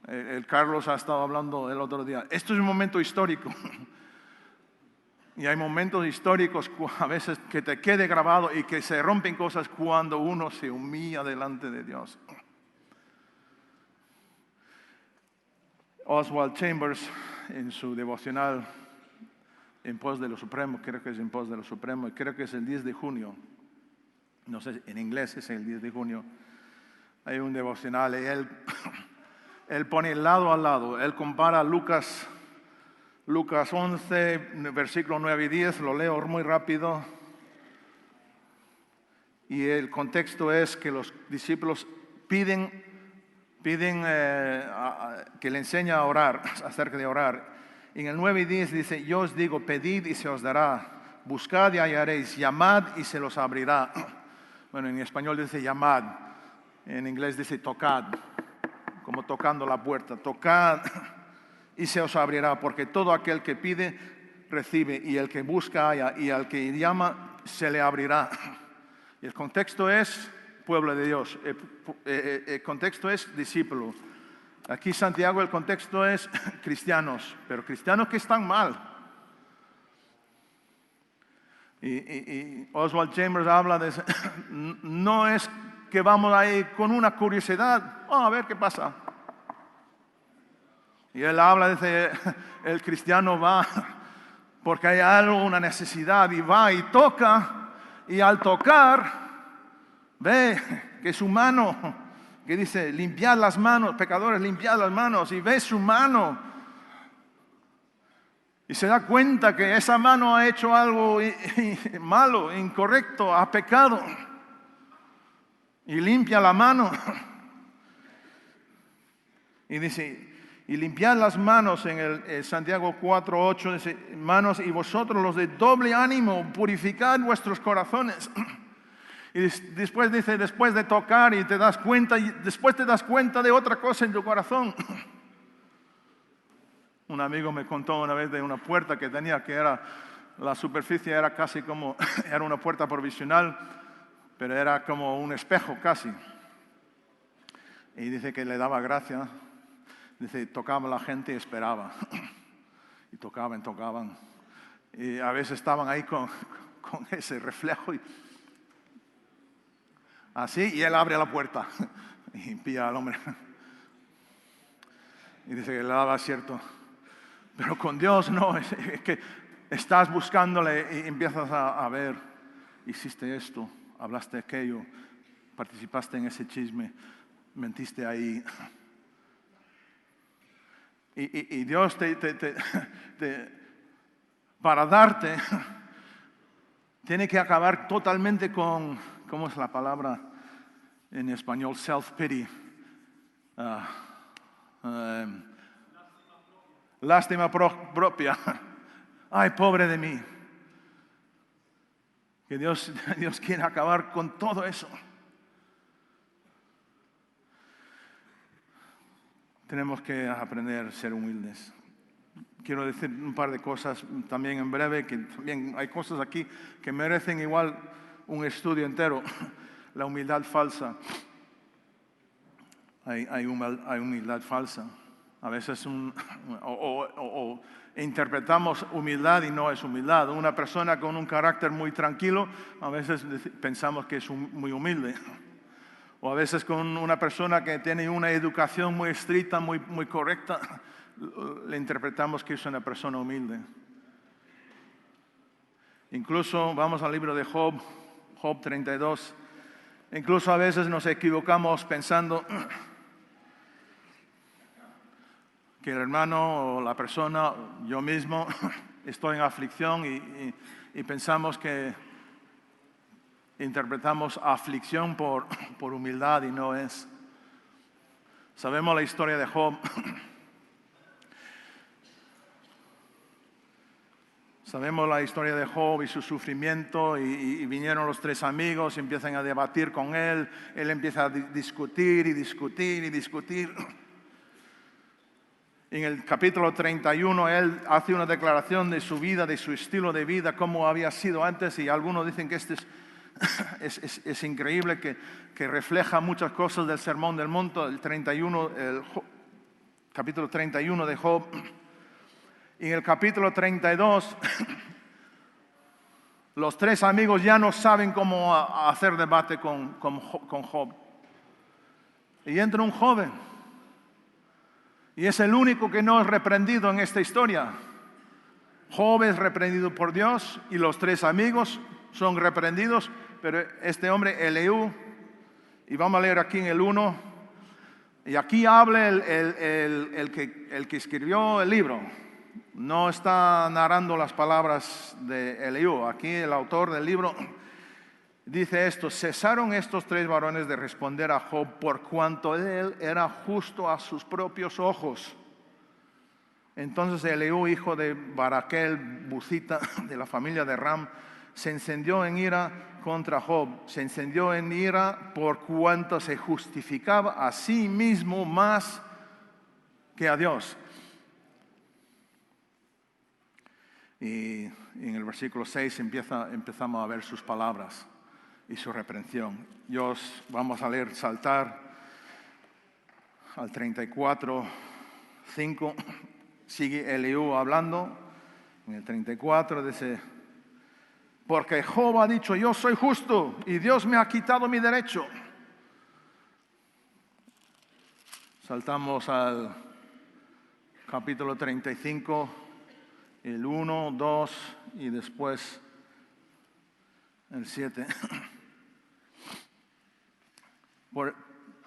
El Carlos ha estado hablando el otro día. Esto es un momento histórico. Y hay momentos históricos a veces que te quede grabado y que se rompen cosas cuando uno se humilla delante de Dios. Oswald Chambers, en su devocional En pos de lo Supremo, creo que es En pos de lo Supremo, y creo que es el 10 de junio, no sé, en inglés es el 10 de junio, hay un devocional y él pone lado a lado, él compara Lucas 11, versículos 9 y 10, lo leo muy rápido. Y el contexto es que los discípulos piden que le enseñe a orar, acerca de orar. En el 9 y 10 dice, yo os digo, pedid y se os dará, buscad y hallaréis, llamad y se los abrirá. Bueno, en español dice llamad, en inglés dice tocad, como tocando la puerta, tocad y se os abrirá, porque todo aquel que pide, recibe, y el que busca, halla, y al que llama, se le abrirá. Y el contexto es pueblo de Dios, el contexto es discípulo. Aquí Santiago, el contexto es cristianos, pero cristianos que están mal. Y Oswald Chambers habla de, no es que vamos ahí con una curiosidad, a ver qué pasa. Y él habla, dice, el cristiano va porque hay algo, una necesidad, y va y toca, y al tocar, ve que su mano, que dice, limpiad las manos, pecadores, limpiad las manos, y ve su mano, y se da cuenta que esa mano ha hecho algo malo, incorrecto, ha pecado, y limpia la mano, y dice, y limpiad las manos, en el Santiago 4:8 dice, manos, y vosotros los de doble ánimo, purificad vuestros corazones. Y después dice, después de tocar y te das cuenta, y después te das cuenta de otra cosa en tu corazón. Un amigo me contó una vez de una puerta que tenía, que era, la superficie era casi como, era una puerta provisional, pero era como un espejo casi. Y dice que le daba gracia. Dice, tocaba la gente y esperaba. Y tocaban. Y a veces estaban ahí con ese reflejo. Así, y él abre la puerta. Y pilla al hombre. Y dice que le daba acierto. Pero con Dios no, es que estás buscándole y empiezas a ver. Hiciste esto, hablaste aquello, participaste en ese chisme, mentiste ahí. Y Dios para darte, tiene que acabar totalmente con, ¿cómo es la palabra en español? Self-pity. Lástima propia. Ay, pobre de mí. Que Dios quiere acabar con todo eso. Tenemos que aprender a ser humildes. Quiero decir un par de cosas también en breve, que también hay cosas aquí que merecen igual un estudio entero. La humildad falsa. Hay humildad falsa. A veces interpretamos humildad y no es humildad. Una persona con un carácter muy tranquilo, a veces pensamos que es muy humilde. O a veces con una persona que tiene una educación muy estricta, muy correcta, le interpretamos que es una persona humilde. Incluso vamos al libro de Job. Job 32. Incluso a veces nos equivocamos pensando que el hermano o la persona, yo mismo, estoy en aflicción y pensamos que interpretamos aflicción por humildad y no es. Sabemos la historia de Job. Sabemos la historia de Job y su sufrimiento y vinieron los 3 amigos y empiezan a debatir con él. Él empieza a discutir y discutir y discutir. En el capítulo 31 él hace una declaración de su vida, de su estilo de vida, cómo había sido antes, y algunos dicen que este es increíble, que refleja muchas cosas del Sermón del Monte, capítulo 31 de Job. Y en el capítulo 32, los 3 amigos ya no saben cómo hacer debate con Job. Y entra un joven. Y es el único que no es reprendido en esta historia. Job es reprendido por Dios y los 3 amigos son reprendidos, pero este hombre, Eliú, y vamos a leer aquí en el 1, y aquí habla el que escribió el libro. No está narrando las palabras de Eliú. Aquí el autor del libro dice esto: cesaron estos 3 varones de responder a Job por cuanto él era justo a sus propios ojos. Entonces Eliú, hijo de Baraquel, Buzita, de la familia de Ram, se encendió en ira contra Job. Se encendió en ira por cuanto se justificaba a sí mismo más que a Dios. Y en el versículo 6 empezamos a ver sus palabras y su reprensión. Vamos a leer, saltar al 34, 5. Sigue Eliú hablando. En el 34 dice: porque Job ha dicho, yo soy justo y Dios me ha quitado mi derecho. Saltamos al capítulo 35, el 1, 2 y después el 7.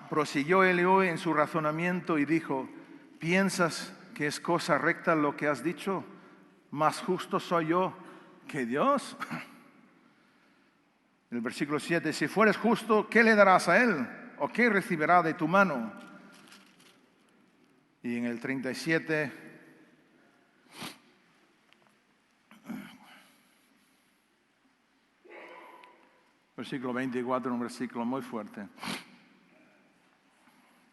Prosiguió Eliú en su razonamiento y dijo: ¿piensas que es cosa recta lo que has dicho? ¿Más justo soy yo que Dios? El versículo 7, si fueres justo, ¿qué le darás a él? ¿O qué recibirá de tu mano? Y en el 37, versículo 24, un versículo muy fuerte.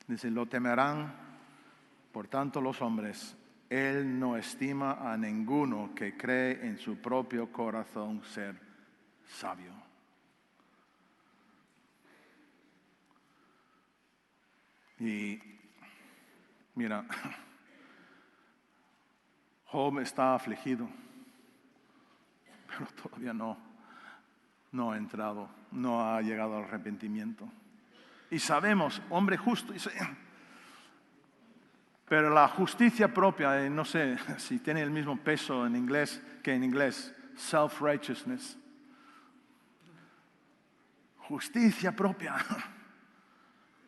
Dice: lo temerán, por tanto, los hombres. Él no estima a ninguno que cree en su propio corazón ser sabio. Y mira, Job está afligido, pero todavía no ha entrado, no ha llegado al arrepentimiento. Y sabemos, hombre justo, pero la justicia propia, no sé si tiene el mismo peso en inglés que en inglés, self-righteousness. Justicia propia.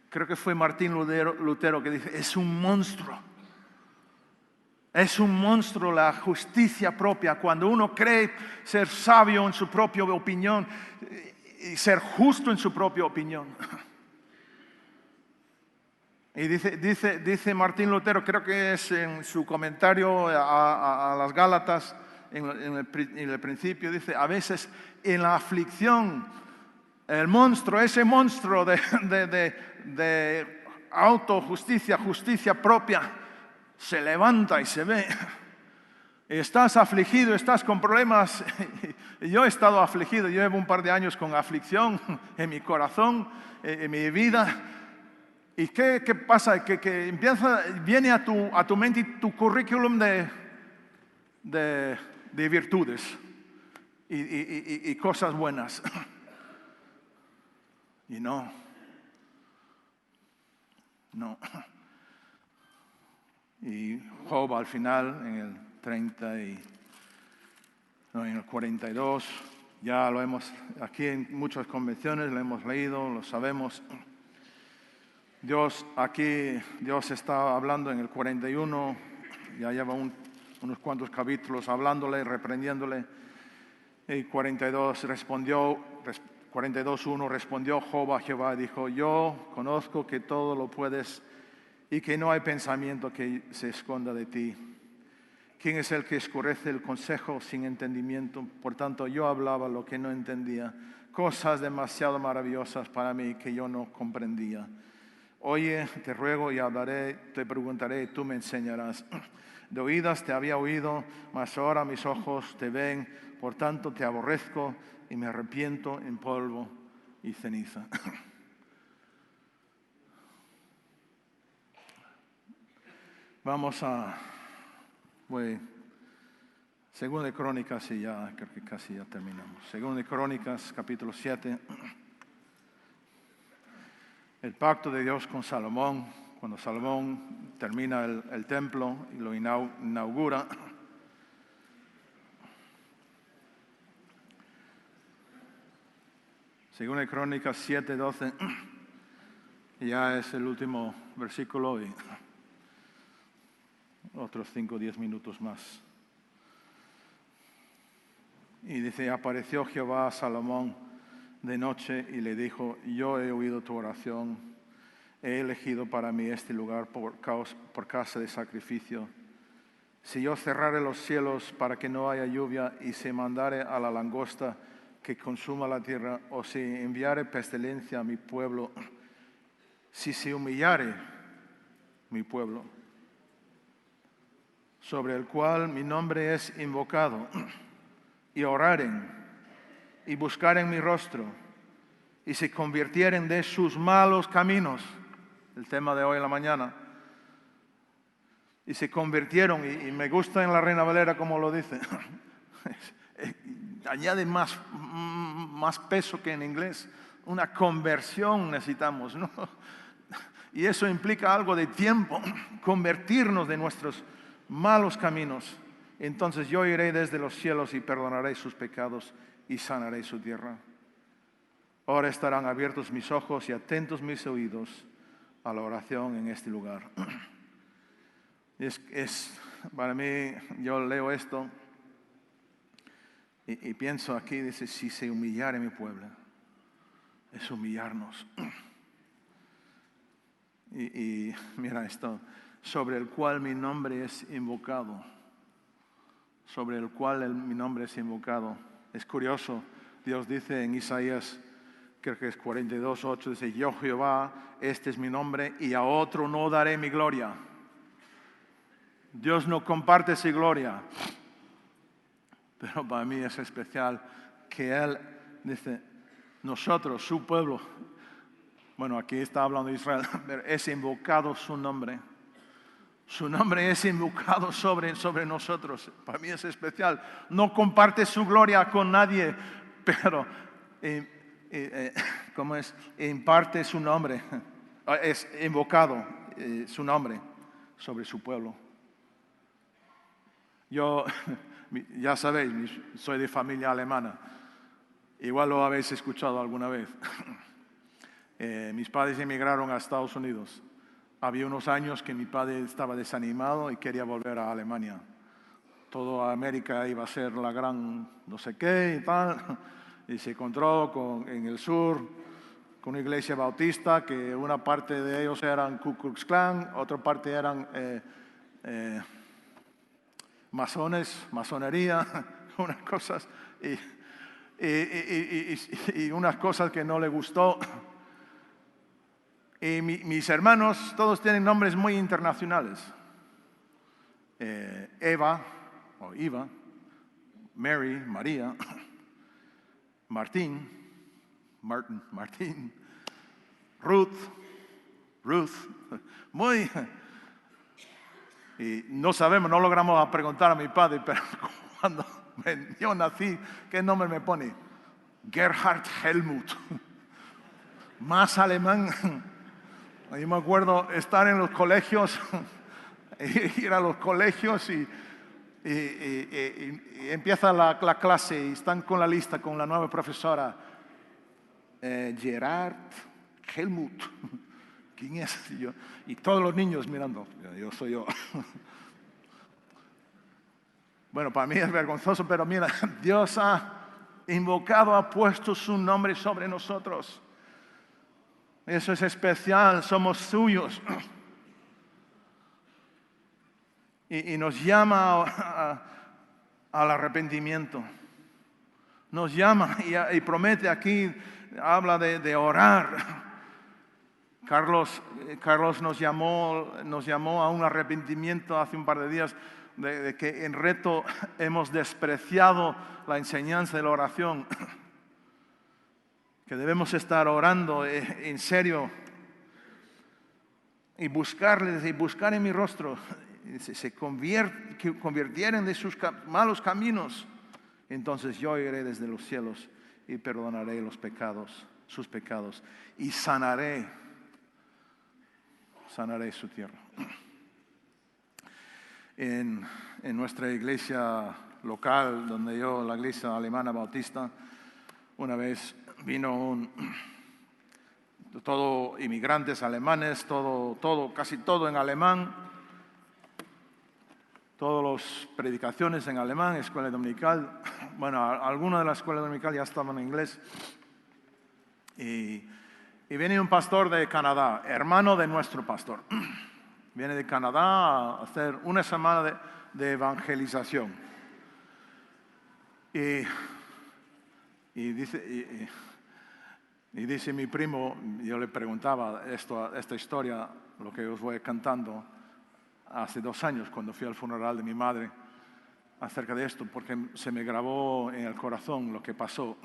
Creo que fue Martín Lutero que dice: es un monstruo. Es un monstruo la justicia propia. Cuando uno cree ser sabio en su propia opinión y ser justo en su propia opinión. Y dice Martín Lutero, creo que es en su comentario a las Gálatas, en el principio, dice: a veces en la aflicción, el monstruo, ese monstruo de autojusticia, justicia propia, se levanta y se ve. Estás afligido, estás con problemas. Yo he estado afligido, yo llevo un par de años con aflicción en mi corazón, en mi vida. ¿Y qué pasa? Que viene a tu mente tu currículum de virtudes y cosas buenas. Y no. Y Job al final, en el 42, Ya lo hemos, aquí en muchas convenciones lo hemos leído, lo sabemos. Dios está hablando en el 41, ya lleva unos cuantos capítulos hablándole, reprendiéndole. Y 42:1 respondió Job a Jehová, dijo: yo conozco que todo lo puedes y que no hay pensamiento que se esconda de ti. ¿Quién es el que escurece el consejo sin entendimiento? Por tanto, yo hablaba lo que no entendía, cosas demasiado maravillosas para mí que yo no comprendía. Oye, te ruego y hablaré, te preguntaré y tú me enseñarás. De oídas te había oído, mas ahora mis ojos te ven, por tanto te aborrezco y me arrepiento en polvo y ceniza. Vamos a... Segunda de Crónicas, y ya creo que casi ya terminamos. Segunda de Crónicas, capítulo 7. El pacto de Dios con Salomón, cuando Salomón termina el templo y lo inaugura. Segunda de Crónicas 7:12. Ya es el último versículo y otros 5 o 10 minutos más. Y dice: apareció Jehová a Salomón de noche y le dijo: yo he oído tu oración, he elegido para mí este lugar por casa de sacrificio. Si yo cerrare los cielos para que no haya lluvia y se mandare a la langosta que consuma la tierra, o si enviare pestilencia a mi pueblo, si se humillare mi pueblo, sobre el cual mi nombre es invocado, y oraren y buscaren mi rostro y se convirtieren de sus malos caminos, el tema de hoy en la mañana, y se convirtieron, y me gusta en la Reina Valera como lo dice, añade más peso que en inglés, una conversión necesitamos, ¿no? Y eso implica algo de tiempo, convertirnos de nuestros malos caminos. Entonces yo iré desde los cielos y perdonaré sus pecados y sanaré su tierra. Ahora estarán abiertos mis ojos y atentos mis oídos a la oración en este lugar. Para mí, yo leo esto y pienso aquí, dice: si se humillare mi pueblo, es humillarnos. Y mira esto: sobre el cual mi nombre es invocado. Sobre el cual mi nombre es invocado. Es curioso, Dios dice en Isaías, creo que es 42:8, dice: yo Jehová, este es mi nombre, y a otro no daré mi gloria. Dios no comparte su gloria, pero para mí es especial que Él dice: nosotros, su pueblo, bueno, aquí está hablando de Israel, pero es invocado su nombre. Su nombre es invocado sobre nosotros. Para mí es especial. No comparte su gloria con nadie, pero ¿cómo es? Imparte su nombre. Es invocado su nombre sobre su pueblo. Yo, ya sabéis, soy de familia alemana. Igual lo habéis escuchado alguna vez. Mis padres emigraron a Estados Unidos. Había unos años que mi padre estaba desanimado y quería volver a Alemania. Toda América iba a ser la gran no sé qué y tal. Y se encontró en el sur con una iglesia bautista que una parte de ellos eran Ku Klux Klan, otra parte eran masonería, unas cosas y unas cosas que no le gustó. Y mis hermanos todos tienen nombres muy internacionales. Eva, o Iva, Mary, María, Martín, Ruth, muy... Y no logramos preguntar a mi padre, pero cuando yo nací, ¿qué nombre me pone? Gerhard Helmut. Más alemán. Yo me acuerdo estar en los colegios, ir a los colegios y Y empieza la clase y están con la lista con la nueva profesora. Gerard Helmut. ¿Quién es? Y todos los niños mirando. Yo soy yo. Bueno, para mí es vergonzoso, pero mira, Dios ha invocado, ha puesto su nombre sobre nosotros. Eso es especial, somos suyos. Y nos llama al arrepentimiento. Nos llama y promete aquí, habla de orar. Carlos nos llamó a un arrepentimiento hace un par de días de que en Reto hemos despreciado la enseñanza de la oración. Que debemos estar orando en serio y buscar en mi rostro. Se convirtieren de sus malos caminos, entonces yo iré desde los cielos y perdonaré sus pecados, y sanaré su tierra. En nuestra iglesia local, la iglesia alemana bautista, una vez vino todo inmigrantes alemanes, casi todo en alemán, todas las predicaciones en alemán, escuela dominical. Bueno, algunas de las escuelas dominicales ya estaban en inglés. Y viene un pastor de Canadá, hermano de nuestro pastor. Viene de Canadá a hacer una semana de evangelización. Y dice mi primo, yo le preguntaba esta historia, lo que os voy cantando, hace 2 años cuando fui al funeral de mi madre, acerca de esto, porque se me grabó en el corazón lo que pasó.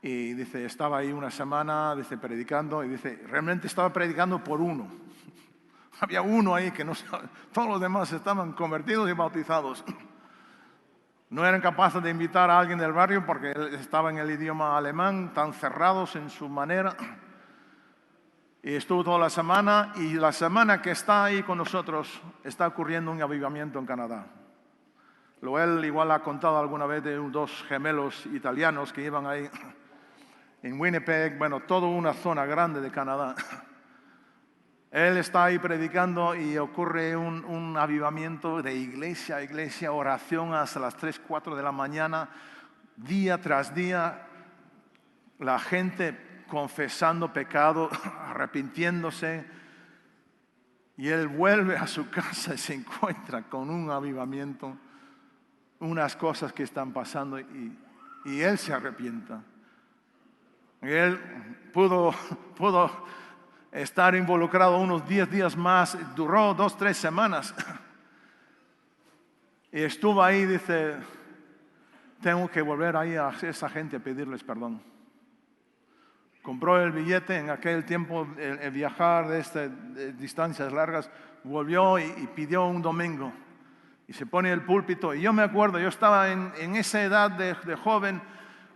Y dice, estaba ahí una semana, dice, predicando, y dice, realmente estaba predicando por uno. Había uno ahí que todos los demás estaban convertidos y bautizados. No eran capaces de invitar a alguien del barrio porque él estaba en el idioma alemán, tan cerrados en su manera. Y estuvo toda la semana, y la semana que está ahí con nosotros está ocurriendo un avivamiento en Canadá. Él igual ha contado alguna vez de 2 gemelos italianos que iban ahí en Winnipeg, bueno, toda una zona grande de Canadá. Él está ahí predicando y ocurre un avivamiento de iglesia a iglesia, oración hasta las 3, 4 de la mañana, día tras día, la gente confesando pecado, arrepintiéndose, y él vuelve a su casa y se encuentra con un avivamiento, unas cosas que están pasando, y él se arrepienta. Y él pudo estar involucrado unos 10 días más, duró 2, 3 semanas. Y estuvo ahí, dice, tengo que volver ahí a esa gente a pedirles perdón. Compró el billete, en aquel tiempo el viajar de distancias largas, volvió y pidió un domingo. Y se pone el púlpito, y yo me acuerdo, yo estaba en esa edad de joven,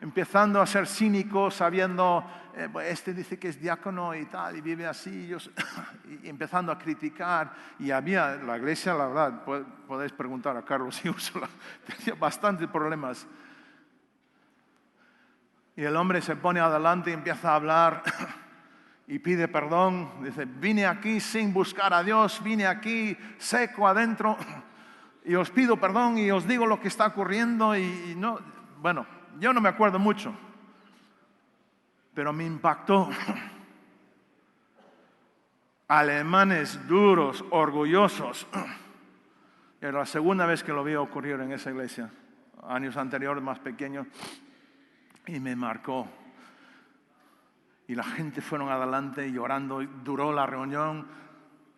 empezando a ser cínico, sabiendo, este dice que es diácono y tal, y vive así, y empezando a criticar. Y había, la iglesia, la verdad, podéis preguntar a Carlos y Úrsula, tenía bastantes problemas. Y el hombre se pone adelante y empieza a hablar y pide perdón. Dice, vine aquí sin buscar a Dios, vine aquí seco adentro, y os pido perdón y os digo lo que está ocurriendo. Y no, bueno, yo no me acuerdo mucho, pero me impactó. Alemanes duros, orgullosos. Era la segunda vez que lo vi ocurrir en esa iglesia. Años anteriores, más pequeño, y me marcó. Y la gente fueron adelante llorando. Duró la reunión,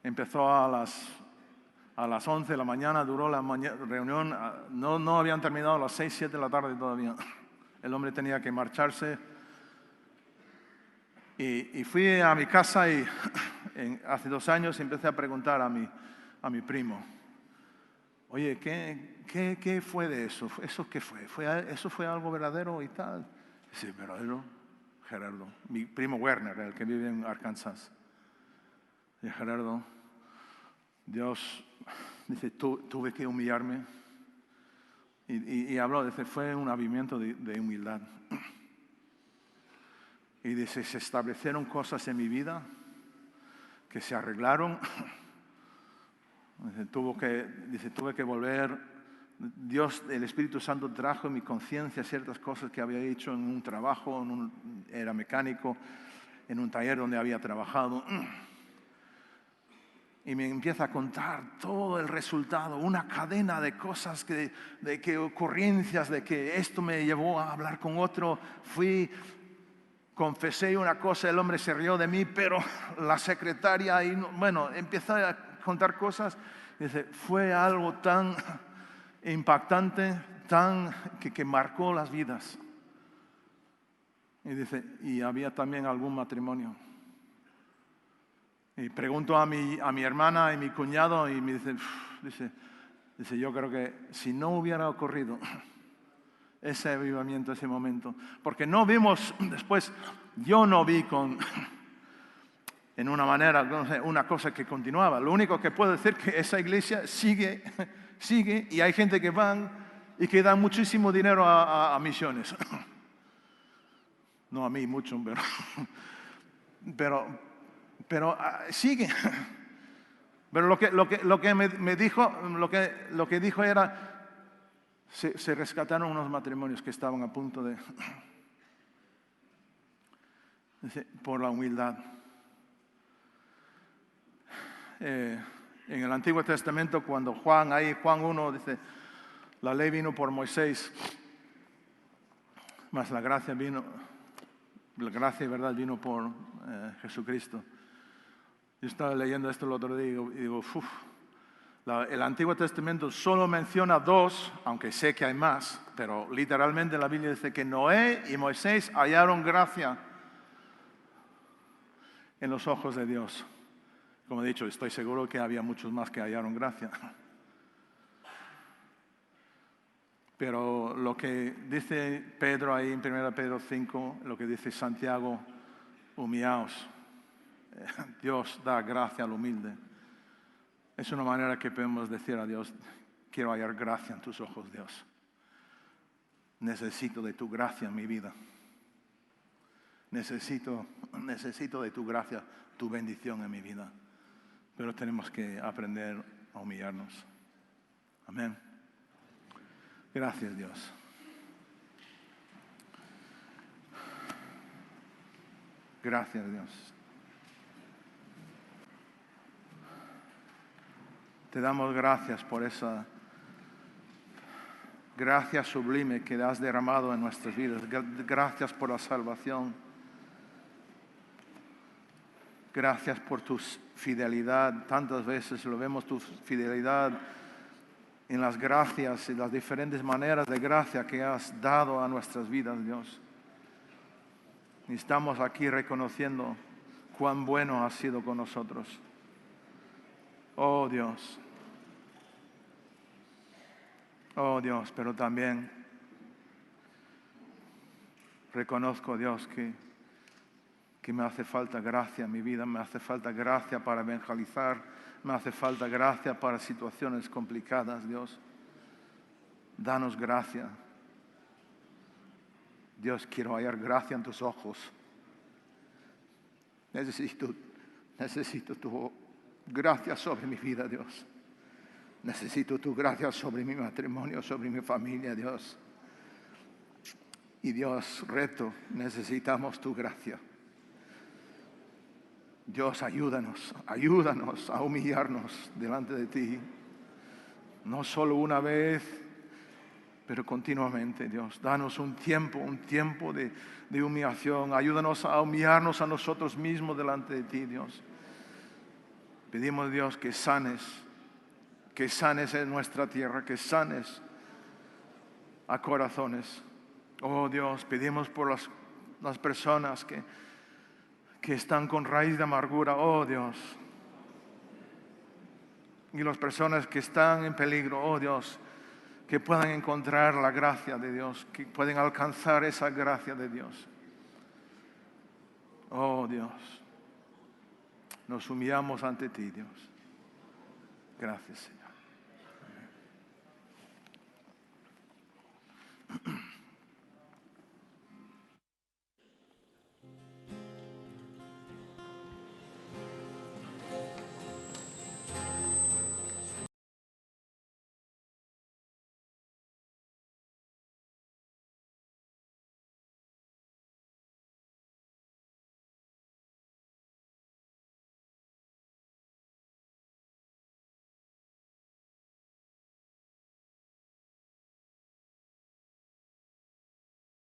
empezó a las 11 de la mañana, duró la reunión. No habían terminado a las 6, 7 de la tarde todavía. El hombre tenía que marcharse. Y fui a mi casa y hace 2 años empecé a preguntar a mi primo, oye, ¿qué fue de eso? ¿Eso qué fue? ¿Eso fue algo verdadero y tal? Dice, ¿verdadero? Gerardo, mi primo Werner, el que vive en Arkansas. Y Gerardo, Dios Dice, tuve que humillarme. Y habló, dice, fue un avivamiento de humildad. Y dice, se establecieron cosas en mi vida que se arreglaron. Dice, tuve que volver. Dios, el Espíritu Santo trajo en mi conciencia ciertas cosas que había hecho en un trabajo, era mecánico, en un taller donde había trabajado. Y me empieza a contar todo el resultado, una cadena de cosas, de que ocurrencias, de que esto me llevó a hablar con otro. Confesé una cosa, el hombre se rió de mí, pero la secretaria, empezó a contar cosas. Dice, fue algo tan impactante, que marcó las vidas. Y dice, y había también algún matrimonio. Y pregunto a mi hermana y mi cuñado y me dice, yo creo que si no hubiera ocurrido ese avivamiento, ese momento, porque no vimos después, yo no vi en una manera, no sé, una cosa que continuaba. Lo único que puedo decir es que esa iglesia sigue y hay gente que van y que dan muchísimo dinero a misiones. No a mí mucho, pero sigue. Pero lo que me dijo, lo que dijo era, se rescataron unos matrimonios que estaban a punto de, por la humildad. En el Antiguo Testamento, cuando Juan 1 dice, la ley vino por Moisés, mas la gracia y verdad vino por Jesucristo. Yo estaba leyendo esto el otro día y digo, el Antiguo Testamento solo menciona 2, aunque sé que hay más, pero literalmente la Biblia dice que Noé y Moisés hallaron gracia en los ojos de Dios. Como he dicho, estoy seguro que había muchos más que hallaron gracia. Pero lo que dice Pedro ahí en 1 Pedro 5, lo que dice Santiago, humillaos. Dios da gracia al humilde. Es una manera que podemos decir a Dios, quiero hallar gracia en tus ojos, Dios. Necesito de tu gracia en mi vida. Necesito de tu gracia, tu bendición en mi vida. Pero tenemos que aprender a humillarnos. Amén. Gracias, Dios. Gracias, Dios. Te damos gracias por esa gracia sublime que has derramado en nuestras vidas. Gracias por la salvación. Gracias por tu fidelidad. Tantas veces lo vemos, tu fidelidad en las gracias y las diferentes maneras de gracia que has dado a nuestras vidas, Dios. Y estamos aquí reconociendo cuán bueno has sido con nosotros. Oh Dios. Oh Dios, pero también reconozco, Dios, que me hace falta gracia en mi vida, me hace falta gracia para evangelizar, me hace falta gracia para situaciones complicadas, Dios. Danos gracia. Dios, quiero hallar gracia en tus ojos. Necesito tu gracia sobre mi vida, Dios. Necesito tu gracia sobre mi matrimonio, sobre mi familia, Dios. Y Dios, necesitamos tu gracia. Dios, ayúdanos a humillarnos delante de ti. No solo una vez, pero continuamente, Dios. Danos un tiempo de humillación. Ayúdanos a humillarnos a nosotros mismos delante de ti, Dios. Pedimos, Dios, que sanes en nuestra tierra, que sanes a corazones. Oh Dios, pedimos por las personas que están con raíz de amargura, oh Dios. Y las personas que están en peligro, oh Dios, que puedan encontrar la gracia de Dios, que puedan alcanzar esa gracia de Dios. Oh Dios, nos humillamos ante ti, Dios. Gracias, Señor.